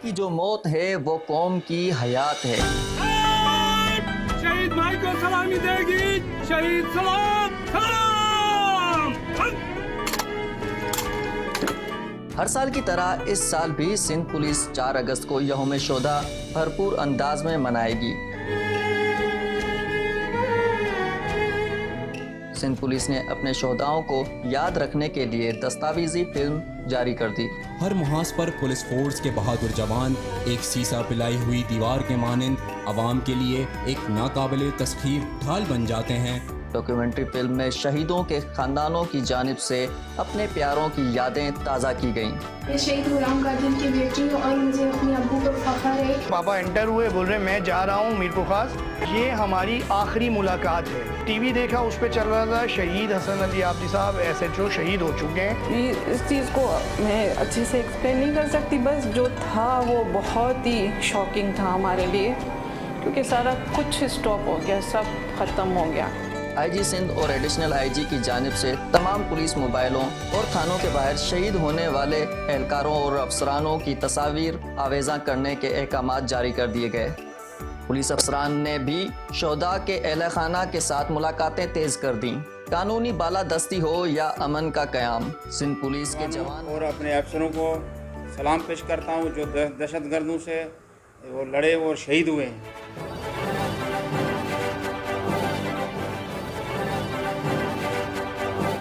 की जो मौत है वो कौम की हयात है। शहीद भाई को सलामी देगी, शहीद सलाम सलाम। हर साल की तरह इस साल भी सिंध पुलिस 4 अगस्त को यौम शोदा भरपूर अंदाज में मनाएगी। सिंध पुलिस ने अपने शोधाओं को याद रखने के लिए दस्तावेजी फिल्म जारी कर दी। हर मुहाज पर पुलिस फोर्स के बहादुर जवान एक सीसा पिलाई हुई दीवार के मानिंद अवाम के लिए एक नाकाबिले तस्खीर ढाल बन जाते हैं। डॉक्यूमेंट्री फिल्म में शहीदों के खानदानों की जानिब से अपने प्यारों की यादें ताज़ा की गईं। मैं शहीद गुलाम कादिर की बेटी हूँ और मुझे अपने अब्बू पर फख्र है। पापा एंटर हुए, बोल रहे मैं जा रहा हूँ मीरपुर खास। ये हमारी आखिरी मुलाकात है। टीवी देखा, उस पर चल रहा था शहीद हसन अली आबदी साहब SHO शहीद हो चुके हैं। इस चीज़ को मैं अच्छे से एक्सप्लेन नहीं कर सकती, बस जो था वो बहुत ही शॉकिंग था हमारे लिए, क्योंकि सारा कुछ स्टॉप हो गया, सब ख़त्म हो गया। IG सिंध और एडिशनल IG की जानिब से तमाम पुलिस मोबाइलों और थानों के बाहर शहीद होने वाले एहलकारों और अफसरानों की तस्वीर आवेज़ा करने के अहकामात जारी कर दिए गए। पुलिस अफसरान ने भी शोधा के अहल खाना के साथ मुलाकातें तेज़ कर दी। कानूनी बालादस्ती हो या अमन का क़याम, सिंध पुलिस के जवान और अपने अफसरों को सलाम पेश करता हूँ जो दहशतगर्दों से वो लड़े और शहीद हुए हैं।